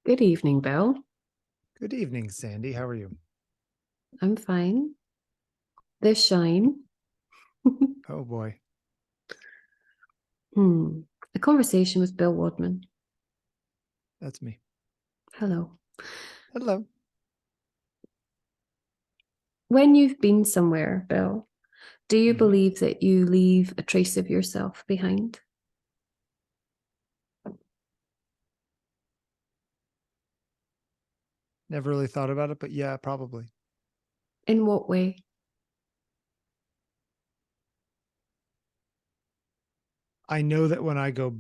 Good evening, Bill. Good evening, Sandy. How are you? I'm fine. The shine. Oh boy. A conversation with Bill Wadman. That's me. Hello. Hello. When you've been somewhere, Bill, do you Mhm. believe that you leave a trace of yourself behind? Never really thought about it, but yeah, probably. In what way? I know that when I go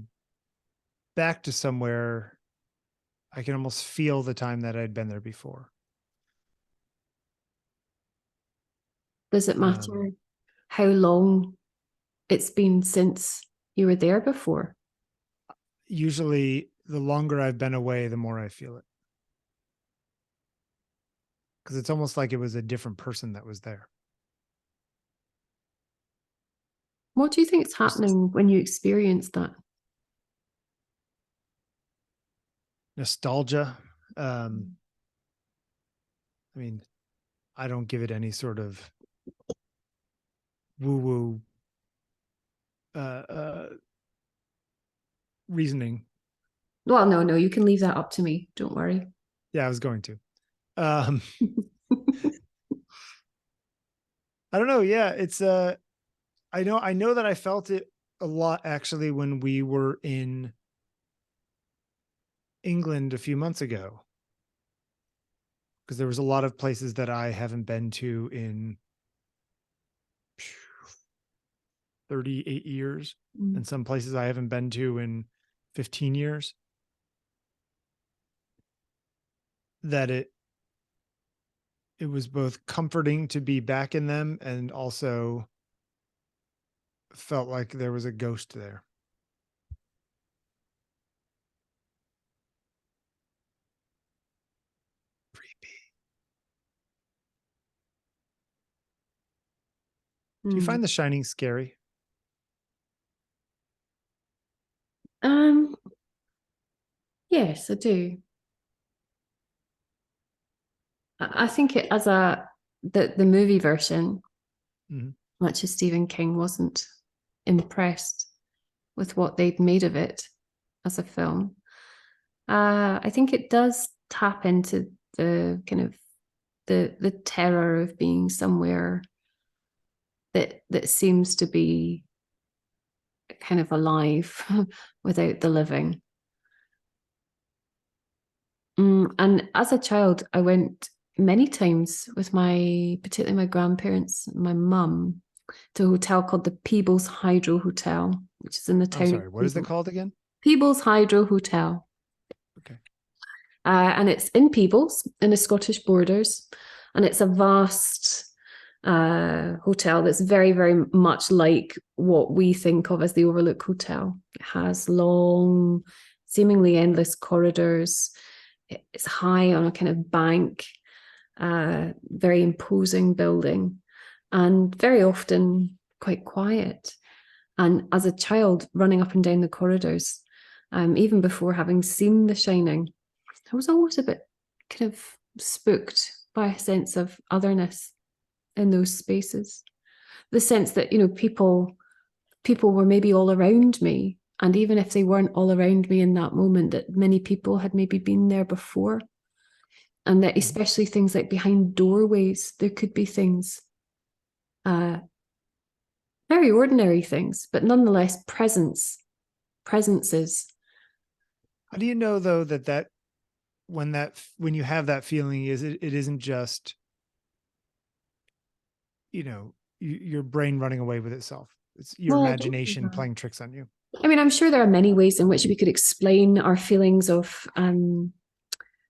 back to somewhere, I can almost feel the time that I'd been there before. Does it Um, matter how long it's been since you were there before? Usually, the longer I've been away, the more I feel it. Because it's almost like it was a different person that was there. What do you think is Just happening when you experience that? nostalgia. Um, I mean, I don't give it any sort of woo woo reasoning. Well, no, you can leave that up to me. Don't worry. Yeah, I was going to. Um, I don't know. Yeah, it's I know that I felt it a lot actually when we were in England a few months ago because there was a lot of places that I haven't been to in 38 years and some places I haven't been to in 15 years that it was both comforting to be back in them and also felt like there was a ghost there. Creepy. Do you Mm. find The Shining scary? Um, yes, I do. I think it as the movie version, Mhm. much as Stephen King wasn't impressed with what they'd made of it as a film. I think it does tap into the kind of the terror of being somewhere that seems to be kind of alive without the living. And as a child, I went many times with particularly my grandparents, my mum, to a hotel called the Peebles Hydro Hotel, which is in the I'm town of sorry. What is it Peebles. called again? Peebles Hydro Hotel. Okay. And it's in Peebles, in the Scottish borders. And it's a vast hotel that's very, very much like what we think of as the Overlook Hotel. It has long, seemingly endless corridors. It's high on a kind of bank, very imposing building, and very often quite quiet. And as a child, running up and down the corridors, even before having seen The Shining, I was always a bit kind of spooked by a sense of otherness in those spaces. The sense that, people were maybe all around me. And even if they weren't all around me in that moment, that many people had maybe been there before. And that Mhm. especially things like behind doorways, there could be things, uh, very ordinary things, but nonetheless presences. How do you know though when you have that feeling it isn't just your brain running away with itself. It's your Well, I don't think imagination that. playing tricks on you. I mean, I'm sure there are many ways in which we could explain our feelings of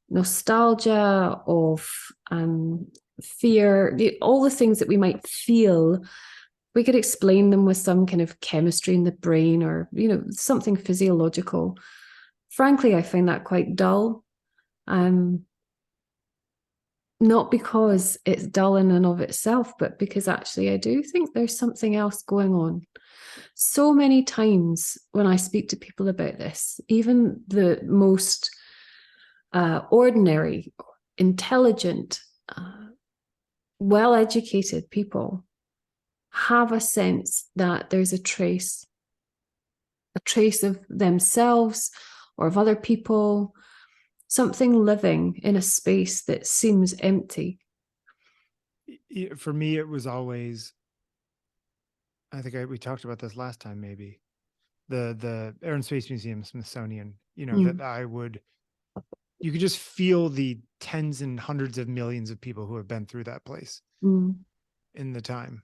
nostalgia, of fear, all the things that we might feel. We could explain them with some kind of chemistry in the brain or, something physiological. Frankly, I find that quite dull. Um, Not because it's dull in and of itself, but because actually I do think there's something else going on. So many times when I speak to people about this, even the most ordinary, intelligent, well-educated people have a sense that there's a trace of themselves or of other people, something living in a space that seems empty. For me, it was always, I think we talked about this last time, maybe the Air and Space Museum, Smithsonian, that you could just feel the tens and hundreds of millions of people who have been through that place in the time.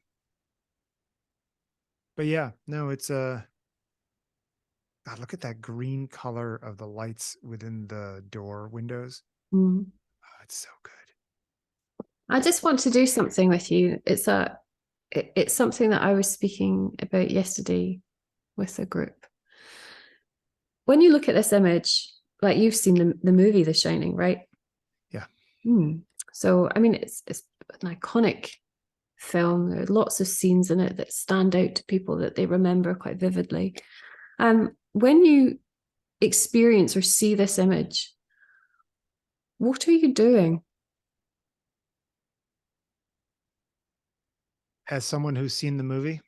But yeah, no, it's God, look at that green color of the lights within the door windows. Oh, it's so good. I just want to do something with you. It's something that I was speaking about yesterday with a group. When you look at this image, like you've seen the movie The Shining, right? Yeah. So, I mean, it's an iconic film. There are lots of scenes in it that stand out to people that they remember quite vividly. When you experience or see this image, what are you doing? As someone who's seen the movie,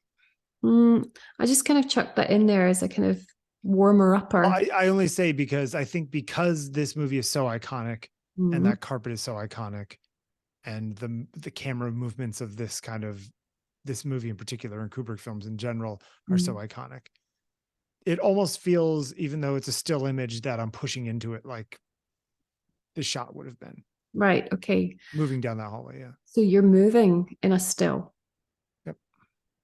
I just kind of chucked that in there as a kind of warmer-upper. Well, I only say because I think because this movie is so iconic and that carpet is so iconic, and the camera movements of this movie in particular, and Kubrick films in general, are so iconic. It almost feels, even though it's a still image, that I'm pushing into it like the shot would have been. Right. Okay. Moving down that hallway. Yeah. So you're moving in a still. Yep.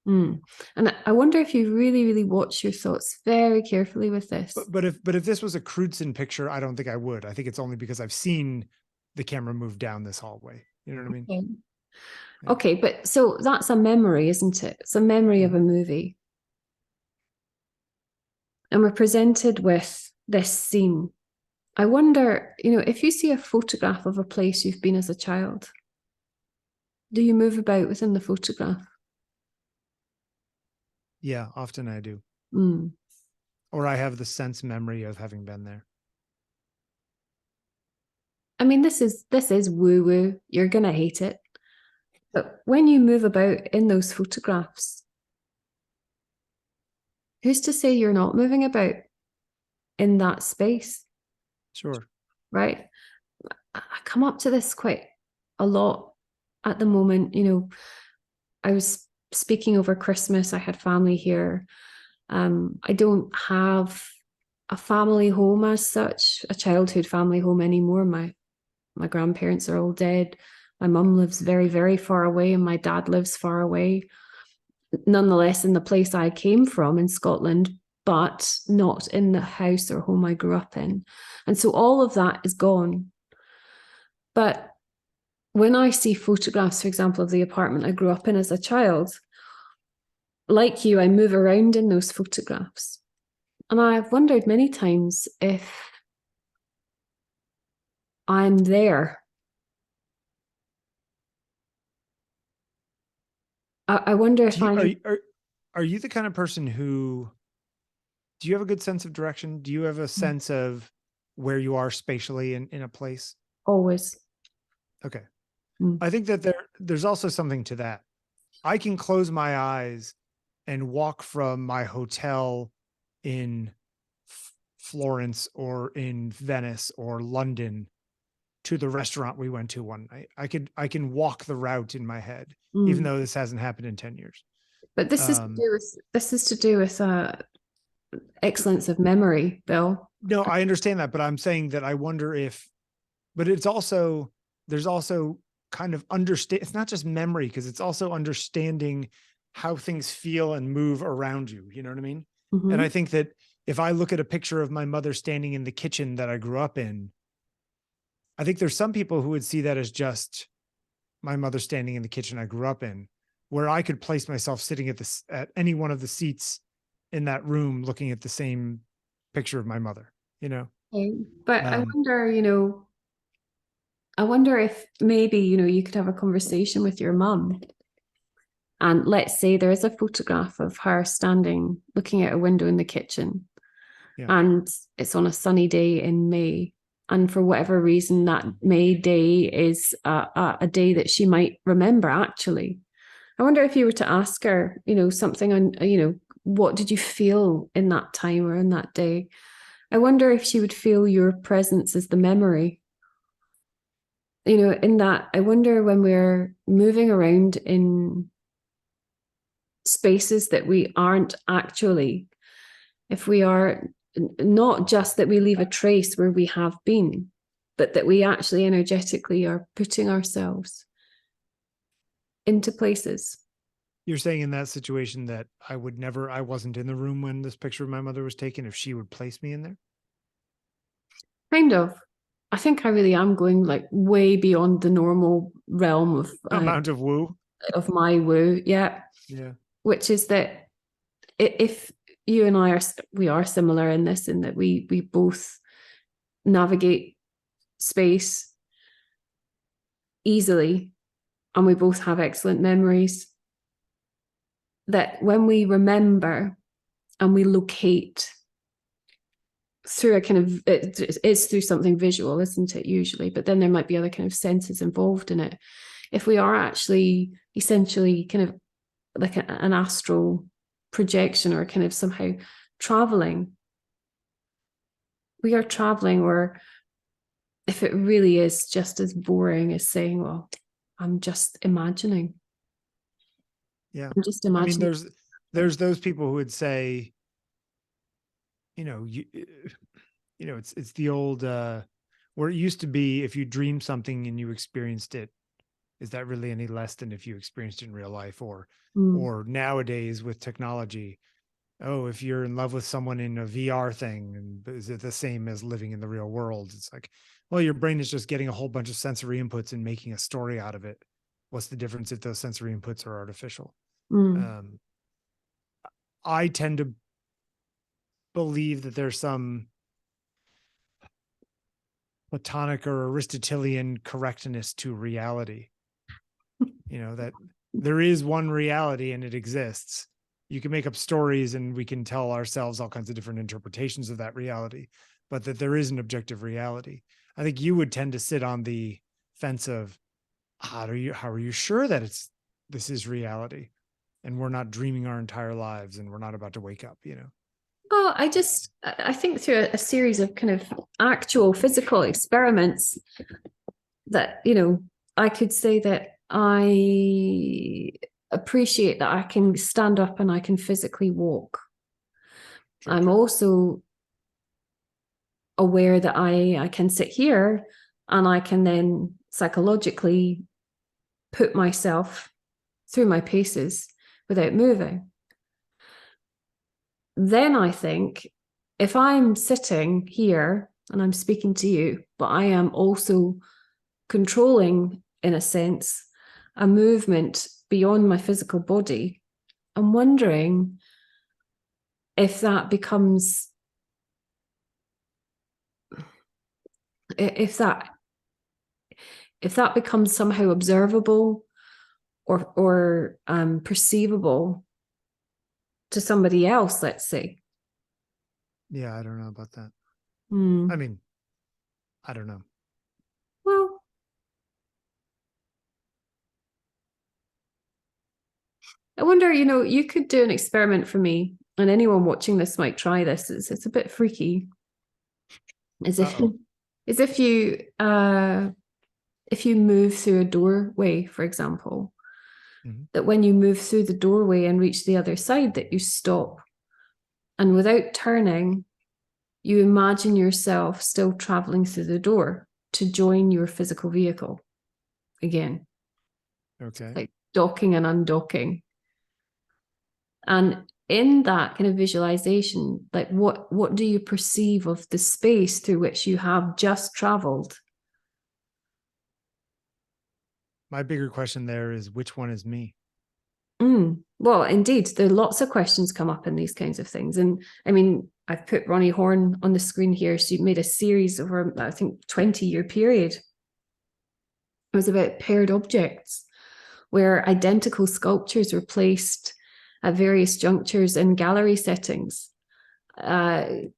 And I wonder if you really, really watch your thoughts very carefully with this. But if this was a Crewdson picture, I don't think I would. I think it's only because I've seen the camera move down this hallway. You know what I mean? Okay. Yeah. Okay, but so that's a memory, isn't it? It's a memory of a movie. And we're presented with this scene. I wonder, if you see a photograph of a place you've been as a child, do you move about within the photograph? Yeah, often I do. Or I have the sense memory of having been there. I mean, this is woo-woo. You're going to hate it. But when you move about in those photographs, who's to say you're not moving about in that space? Sure. Right? I come up to this quite a lot at the moment. I was speaking over Christmas. I had family here. I don't have a family home as such, a childhood family home anymore. My grandparents are all dead. My mum lives very, very far away, and my dad lives far away. Nonetheless, in the place I came from in Scotland, but not in the house or home I grew up in. And so all of that is gone. But when I see photographs, for example, of the apartment I grew up in as a child, like you, I move around in those photographs. And I've wondered many times if I'm there. I wonder if are you the kind of person who, do you have a good sense of direction? Do you have a sense of where you are spatially in a place? Always. Okay. I think that there's also something to that. I can close my eyes and walk from my hotel in Florence or in Venice or London to the restaurant we went to one night. I can walk the route in my head, even though this hasn't happened in 10 years. But this is to do with excellence of memory, Bill. No, I understand that, but I'm saying that I wonder if, but there's also kind of understand. It's not just memory, because it's also understanding how things feel and move around you. You know what I mean? And I think that if I look at a picture of my mother standing in the kitchen that I grew up in, I think there's some people who would see that as just my mother standing in the kitchen I grew up in, where I could place myself sitting at any one of the seats in that room, looking at the same picture of my mother, But I wonder if maybe, you could have a conversation with your mum. And let's say there is a photograph of her standing, looking out a window in the kitchen. Yeah. And it's on a sunny day in May. And for whatever reason, that May day is a day that she might remember, actually. I wonder if you were to ask her, something on, what did you feel in that time or in that day? I wonder if she would feel your presence as the memory. In that, I wonder when we're moving around in spaces that we aren't actually, if we are not just that we leave a trace where we have been, but that we actually energetically are putting ourselves into places. You're saying in that situation that I wasn't in the room when this picture of my mother was taken, if she would place me in there? Kind of. I think I really am going like way beyond the normal realm of amount of woo. Of my woo. Yeah. Yeah. Which is that if you and I are similar in this, in that we both navigate space easily and we both have excellent memories, that when we remember and we locate through a kind of, it's through something visual, isn't it, usually? But then there might be other kind of senses involved in it. If we are actually essentially kind of like an astral projection or kind of somehow traveling, we are traveling, or if it really is just as boring as saying, well, I'm just imagining. Yeah. I'm just imagining. I mean, there's those people who would say, it's the old, where it used to be, if you dream something and you experienced it, is that really any less than if you experienced it in real life? Or nowadays with technology, if you're in love with someone in a VR thing, and is it the same as living in the real world? It's like, well, your brain is just getting a whole bunch of sensory inputs and making a story out of it. What's the difference if those sensory inputs are artificial? I tend to believe that there's some Platonic or Aristotelian correctness to reality. That there is one reality and it exists. You can make up stories and we can tell ourselves all kinds of different interpretations of that reality, but that there is an objective reality. I think you would tend to sit on the fence of how are you sure that this is reality and we're not dreaming our entire lives and we're not about to wake up, Oh, I think through a series of kind of actual physical experiments that, I could say that I appreciate that I can stand up and I can physically walk. Sure. I'm also aware that I can sit here and I can then psychologically put myself through my paces without moving. Then I think if I'm sitting here and I'm speaking to you, but I am also controlling, in a sense, a movement beyond my physical body, I'm wondering if that becomes, if that becomes somehow observable or perceivable to somebody else, let's say. Yeah, I don't know about that. I mean, I don't know. Well, I wonder, you could do an experiment for me, and anyone watching this might try this. It's a bit freaky. As if you move through a doorway, for example, that when you move through the doorway and reach the other side, that you stop, and without turning, you imagine yourself still traveling through the door to join your physical vehicle again. Okay. Like docking and undocking. And in that kind of visualization, like what do you perceive of the space through which you have just traveled? My bigger question there is, which one is me? Well, indeed, there are lots of questions come up in these kinds of things. And I mean, I've put Roni Horn on the screen here. She made a series over, I think, 20-year period. It was about paired objects, where identical sculptures were placed at various junctures in gallery settings. kind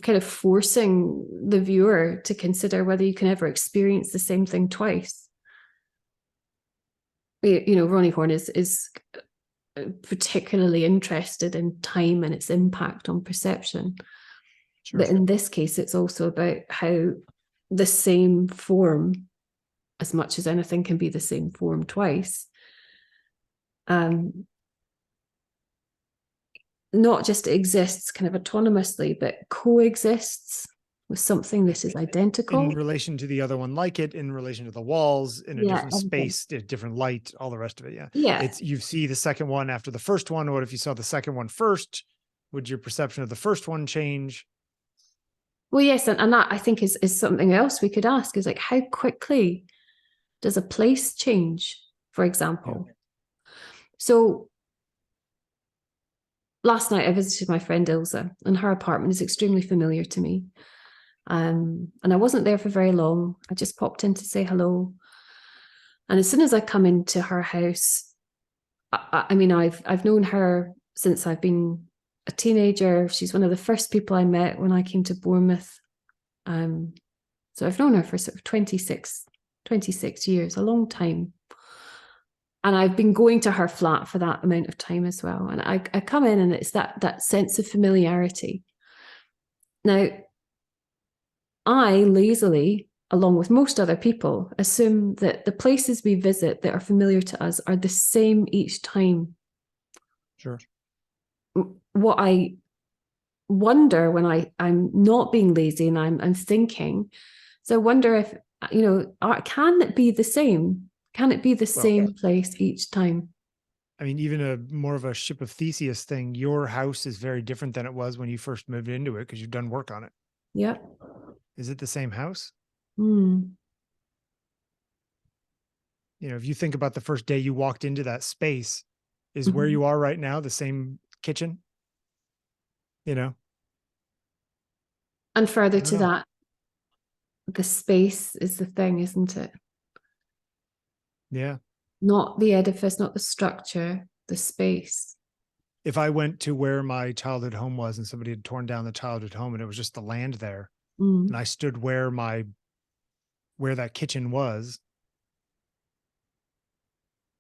of forcing the viewer to consider whether you can ever experience the same thing twice. Roni Horn is particularly interested in time and its impact on perception. Sure. But in this case, it's also about how the same form, as much as anything can be the same form twice, not just exists kind of autonomously, but coexists with something that is identical. In relation to the other one like it, in relation to the walls, in a different space, a different light, all the rest of it. Yeah. Yeah. You see the second one after the first one. What if you saw the second one first? Would your perception of the first one change? Well, yes. And that, I think, is something else we could ask, is like, how quickly does a place change, for example? Yeah. So last night I visited my friend Ilse, and her apartment is extremely familiar to me. And I wasn't there for very long. I just popped in to say hello. And as soon as I come into her house, I mean, I've known her since I've been a teenager. She's one of the first people I met when I came to Bournemouth. So I've known her for sort of 26 years, a long time. And I've been going to her flat for that amount of time as well. And I come in, and it's that sense of familiarity. Now, I lazily, along with most other people, assume that the places we visit that are familiar to us are the same each time. Sure. What I wonder when I'm not being lazy and I'm thinking, so I wonder if, can it be the same? Can it be the same place each time? I mean, even more of a Ship of Theseus thing, your house is very different than it was when you first moved into it because you've done work on it. Yeah. Is it the same house? Mm. If you think about the first day you walked into that space, is where you are right now the same kitchen? And further to that, the space is the thing, isn't it? Yeah. Not the edifice, not the structure, the space. If I went to where my childhood home was and somebody had torn down the childhood home and it was just the land there, and I stood where that kitchen was,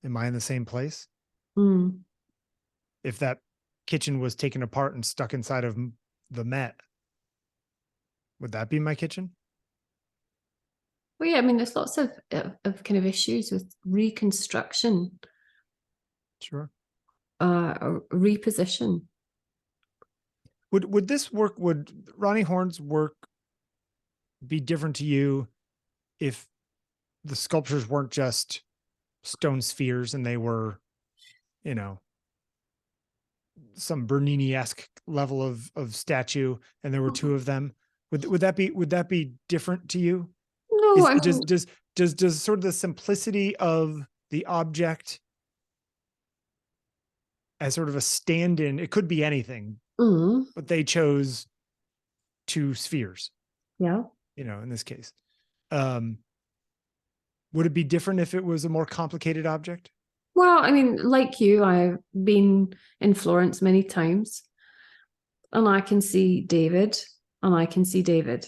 am I in the same place? If that kitchen was taken apart and stuck inside of the Met, would that be my kitchen? Well, yeah, I mean, there's lots of kind of issues with reconstruction. Sure. Or reposition. Would this work? Would Roni Horn's work be different to you if the sculptures weren't just stone spheres and they were, some Bernini-esque level of statue, and there were two of them? Would that be different to you? No, does sort of the simplicity of the object as sort of a stand-in, it could be anything, but they chose two spheres. Yeah. In this case. Would it be different if it was a more complicated object? Well, I mean, like you, I've been in Florence many times, and I can see David, and I can see David.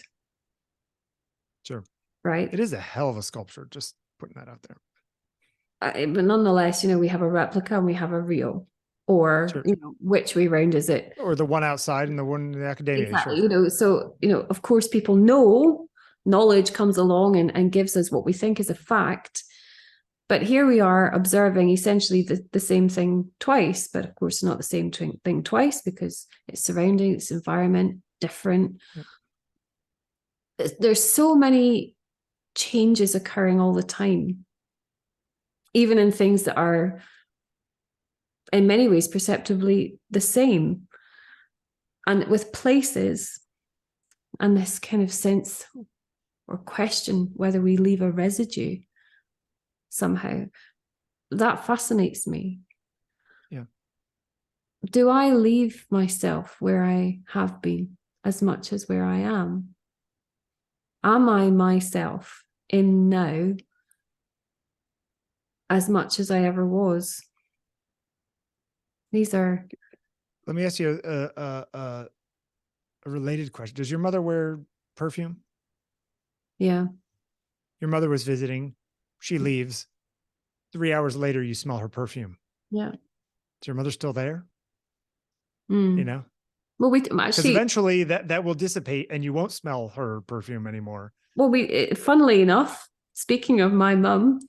Sure. Right. It is a hell of a sculpture, just putting that out there. But nonetheless, we have a replica and we have a real, or, sure. Which way round is it? Or the one outside and the one in the academia. Exactly. Sure. So, of course, people knowledge comes along and gives us what we think is a fact. But here we are observing essentially the same thing twice, but of course not the same thing twice because its surrounding, its environment, different. Yep. There's so many changes occurring all the time, even in things that are in many ways perceptibly the same. And with places and this kind of sense or question whether we leave a residue somehow, that fascinates me. Yeah. Do I leave myself where I have been as much as where I am? Am I myself in now as much as I ever was? These are... Let me ask you a a related question. Does your mother wear perfume? Yeah. Your mother was visiting. She leaves. 3 hours later, you smell her perfume. Yeah. Is your mother still there? Mm. You know? Well, we Because actually, eventually that will dissipate and you won't smell her perfume anymore. well, funnily enough, speaking of my mum,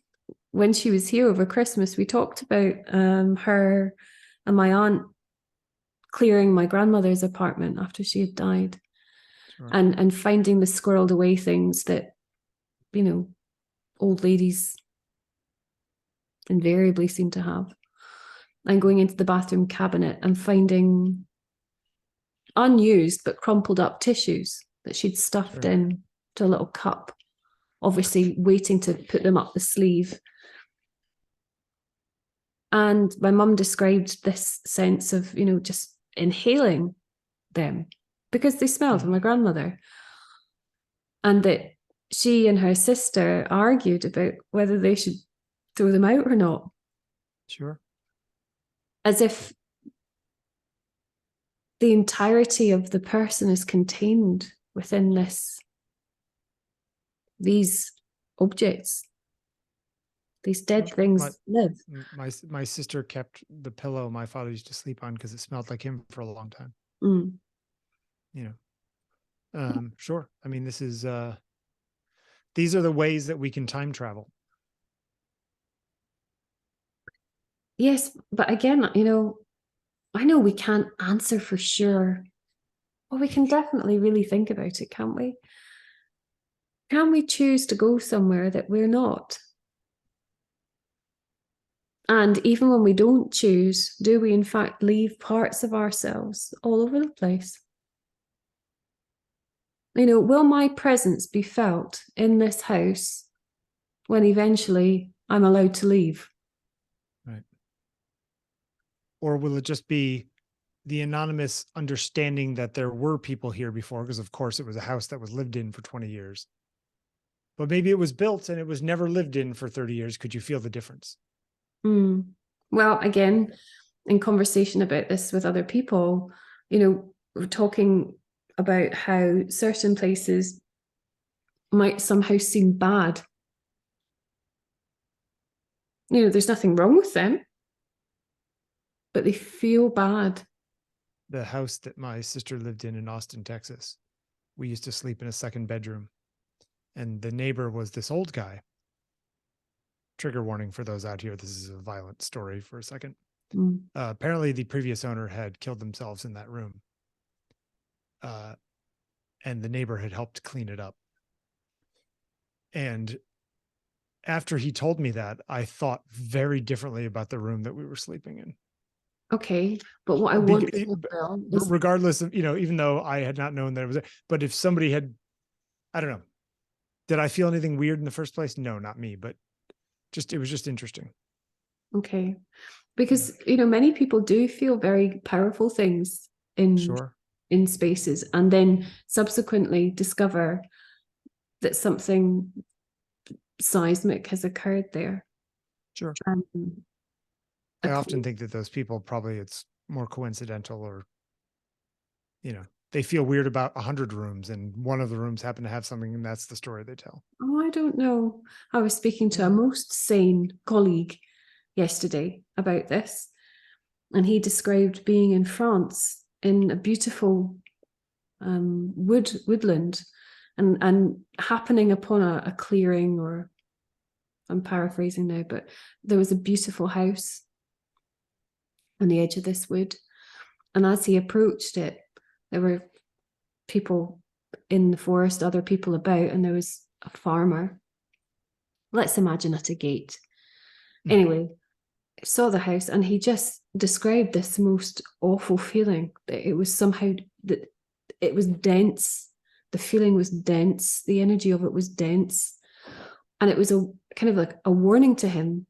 when she was here over Christmas, we talked about her and my aunt clearing my grandmother's apartment after she had died, Sure. and finding the squirreled away things that, you know, old ladies invariably seem to have, and going into the bathroom cabinet and finding unused but crumpled up tissues that she'd stuffed Sure. in to a little cup, obviously waiting to put them up the sleeve. And my mum described this sense of, you know, just inhaling them because they smelled of my grandmother. And that she and her sister argued about whether they should throw them out or not. Sure. As if the entirety of the person is contained within these objects. These dead things live. My sister kept the pillow my father used to sleep on because it smelled like him for a long time. Mm. You know, sure. I mean, these are the ways that we can time travel. Yes, but again, you know, I know we can't answer for sure. Well, we can definitely really think about it, can't we? Can we choose to go somewhere that we're not? And even when we don't choose, do we in fact leave parts of ourselves all over the place? You know, will my presence be felt in this house when eventually I'm allowed to leave? Right. Or will it just be the anonymous understanding that there were people here before? Because of course it was a house that was lived in for 20 years. But maybe it was built and it was never lived in for 30 years. Could you feel the difference? Mm. Well, again, in conversation about this with other people, you know, we're talking about how certain places might somehow seem bad. You know, there's nothing wrong with them, but they feel bad. The house that my sister lived in Austin, Texas, we used to sleep in a second bedroom. And the neighbor was this old guy. Trigger warning for those out here. This is a violent story for a second. Mm. Apparently the previous owner had killed themselves in that room. And the neighbor had helped clean it up. And after he told me that, I thought very differently about the room that we were sleeping in. Okay, but what I want to know is, regardless of, you know, even though I had not known that it was there, but if somebody had, I don't know, did I feel anything weird in the first place? No, not me, but it was just interesting. okay, because, you know, many people do feel very powerful things in spaces, and then subsequently discover that something seismic has occurred there. Sure. I often think that those people, probably it's more coincidental, or, you know, they feel weird about 100 rooms and one of the rooms happened to have something and that's the story they tell. Oh, I don't know. I was speaking to a most sane colleague yesterday about this, and he described being in France in a beautiful woodland and happening upon a clearing, or I'm paraphrasing now, but there was a beautiful house on the edge of this wood. And as he approached it, there were people in the forest, other people about, and there was a farmer. Let's imagine at a gate. Anyway, I saw the house, and he just described this most awful feeling, that it was somehow, that it was dense. The feeling was dense. The energy of it was dense. And it was a kind of like a warning to him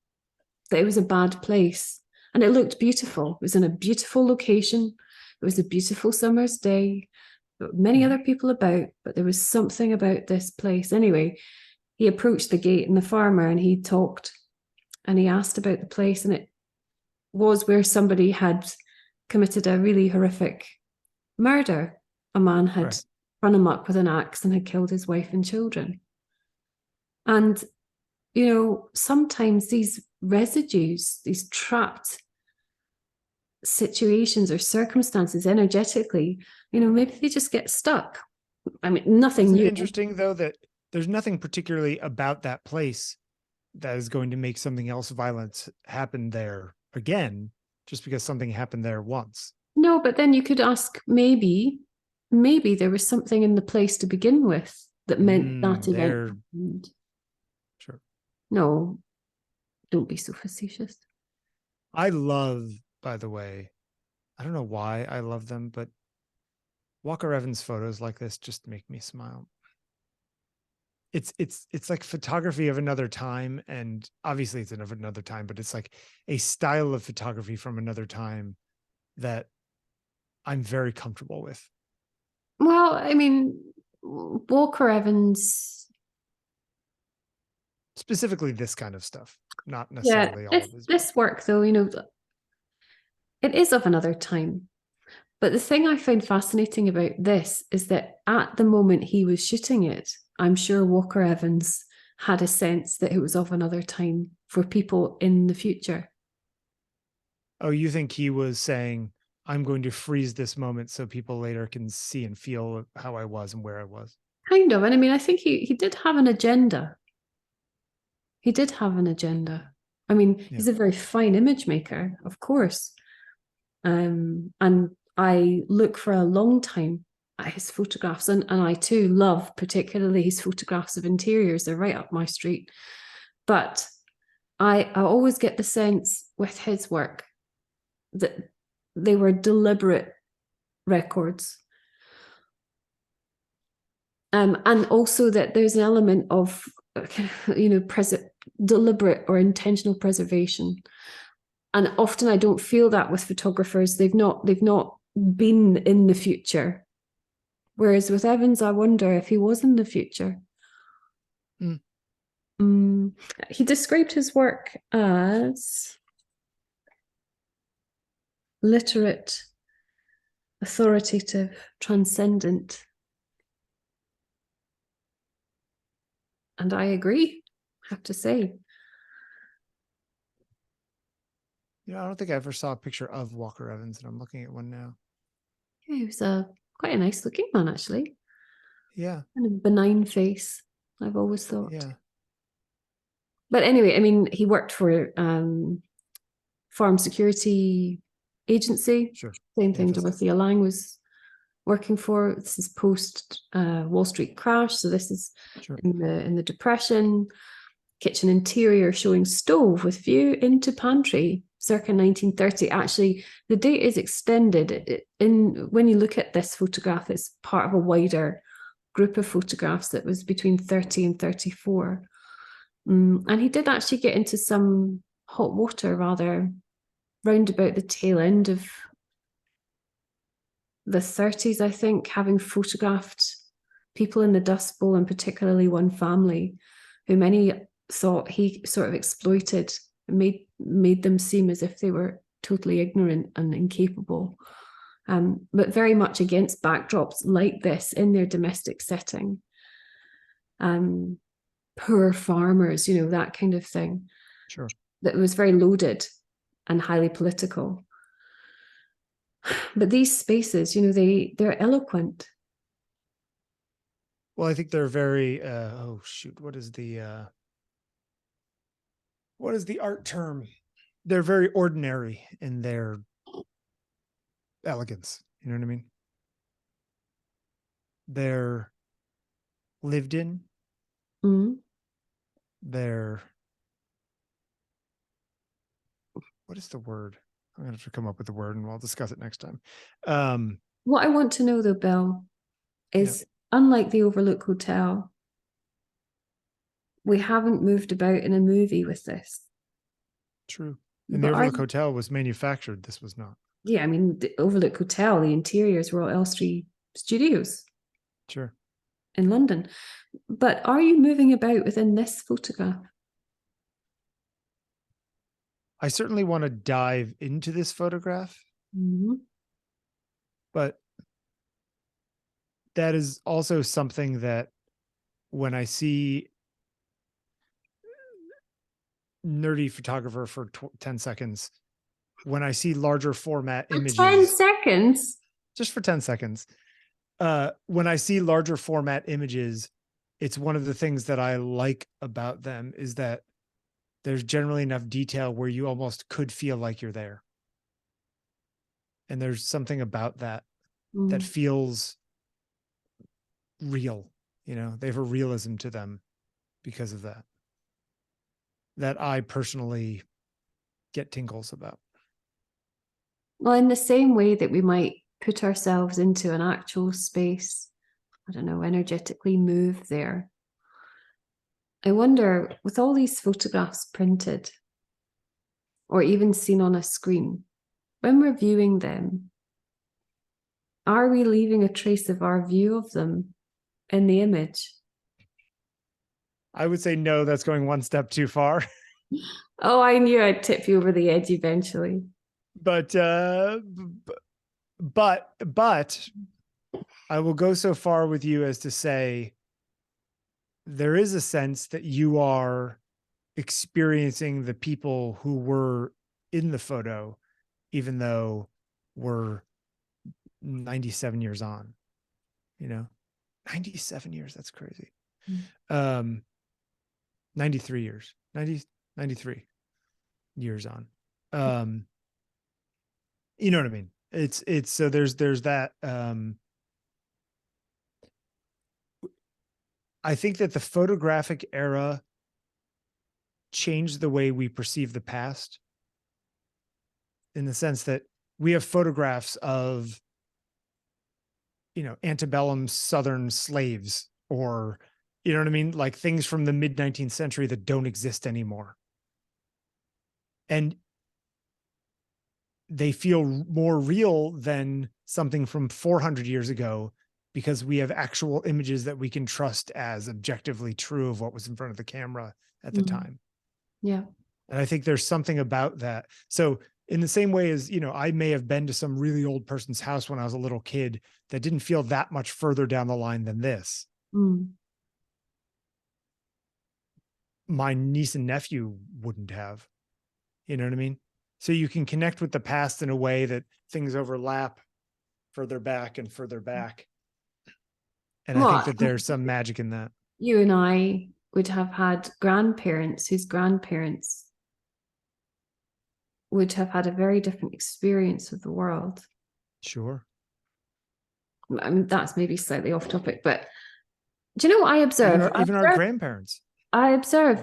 that it was a bad place. And it looked beautiful. It was in a beautiful location. It was a beautiful summer's day. There were many other people about, but there was something about this place. Anyway, he approached the gate and the farmer, and he talked, and he asked about the place, and it was where somebody had committed a really horrific murder. a man had Right. run him up with an axe and had killed his wife and children. And, you know, sometimes these residues, these trapped situations or circumstances energetically, you know, maybe they just get stuck. I mean, nothing Isn't new. it interesting though that there's nothing particularly about that place that is going to make something else violent happen there again, just because something happened there once? No, but then you could ask, maybe there was something in the place to begin with that meant that event There, happened. sure. No, don't be so facetious. I love, by the way, I don't know why I love them, but Walker Evans photos like this just make me smile. It's like photography of another time, and obviously it's of another time, but it's like a style of photography from another time that I'm very comfortable with. Well, I mean, Walker Evans, Specifically this kind of stuff, not yeah, necessarily all of his. this work though, you know, it is of another time. But the thing I find fascinating about this is that at the moment he was shooting it, I'm sure Walker Evans had a sense that it was of another time for people in the future. Oh, you think he was saying, I'm going to freeze this moment so people later can see and feel how I was and where I was? Kind of. And I mean, I think he did have an agenda. He did have an agenda. I mean, Yeah. he's a very fine image maker, of course. And I look for a long time at his photographs, and I too love particularly his photographs of interiors. They're right up my street. But I always get the sense with his work that they were deliberate records. And also that there's an element of, you know, deliberate or intentional preservation. And often I don't feel that with photographers. They've not been in the future. Whereas with Evans, I wonder if he was in the future. He described his work as literate, authoritative, transcendent. And I agree, I have to say. You know, I don't think I ever saw a picture of Walker Evans, and I'm looking at one now. Yeah, he was quite a nice looking man, actually. Yeah. Kind of benign face, I've always thought. Yeah. But anyway, I mean, he worked for Farm Security Agency. Sure. Same Yeah, thing Dorothea Lange was working for. This is post Wall Street crash, so this is sure. in the Depression. Kitchen interior showing stove with view into pantry, circa 1930. Actually, the date is extended. When you look at this photograph, it's part of a wider group of photographs that was between 30 and 34. And he did actually get into some hot water rather round about the tail end of the 30s, I think, having photographed people in the Dust Bowl, and particularly one family who many thought he sort of exploited and made them seem as if they were totally ignorant and incapable, but very much against backdrops like this in their domestic setting. Poor farmers, you know, that kind of thing. Sure. That was very loaded and highly political. But these spaces, you know, they're eloquent. Well, I think they're very oh shoot, what is the art term? They're very ordinary in their elegance. You know what I mean? They're lived in. They're, what is the word? I'm gonna have to come up with the word, and we'll discuss it next time. What I want to know though, Bill, is unlike the Overlook Hotel, we haven't moved about in a movie with this. True. And the Overlook Hotel was manufactured. This was not. Yeah, I mean, the Overlook Hotel, the interiors were all Elstree Studios. Sure. In London. But are you moving about within this photograph? I certainly want to dive into this photograph, but that is also something that when I see nerdy photographer for 10 seconds, when I see larger format For 10 images, seconds. just for 10 seconds, when I see larger format images, it's one of the things that I like about them is that there's generally enough detail where you almost could feel like you're there. And there's something about that that feels real, you know, they have a realism to them because of that, that I personally get tingles about. Well, in the same way that we might put ourselves into an actual space, I don't know, energetically move there. I wonder, with all these photographs printed or even seen on a screen, when we're viewing them, are we leaving a trace of our view of them in the image? I would say no, that's going one step too far. Oh, I knew I'd tip you over the edge eventually. But I will go so far with you as to say there is a sense that you are experiencing the people who were in the photo, even though we're 97 years on, you know, 97 years. That's crazy. 93 years, 93 years on. You know what I mean? It's so there's that. I think that the photographic era changed the way we perceive the past, in the sense that we have photographs of, you know, antebellum Southern slaves, or, you know what I mean? Like things from the mid 19th century that don't exist anymore. And they feel more real than something from 400 years ago, because we have actual images that we can trust as objectively true of what was in front of the camera at the time. Yeah. And I think there's something about that. So in the same way as, you know, I may have been to some really old person's house when I was a little kid that didn't feel that much further down the line than this. My niece and nephew wouldn't have, you know what I mean? So you can connect with the past in a way that things overlap further back and further back. And I think that there's some magic in that. You and I would have had grandparents whose grandparents would have had a very different experience of the world. Sure. I mean, that's maybe slightly off topic, but do you know what I observe? Even our grandparents. I observe,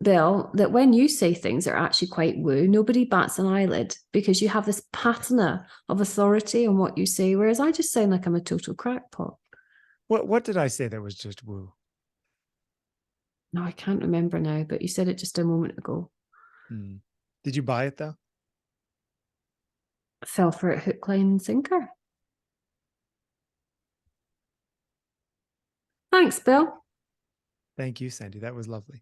Bill, that when you say things that are actually quite woo, nobody bats an eyelid because you have this patina of authority on what you say, whereas I just sound like I'm a total crackpot. What did I say that was just woo? No, I can't remember now, but you said it just a moment ago. Did you buy it though? I fell for it hook, line, and sinker. Thanks, Bill. Thank you, Sandi. That was lovely.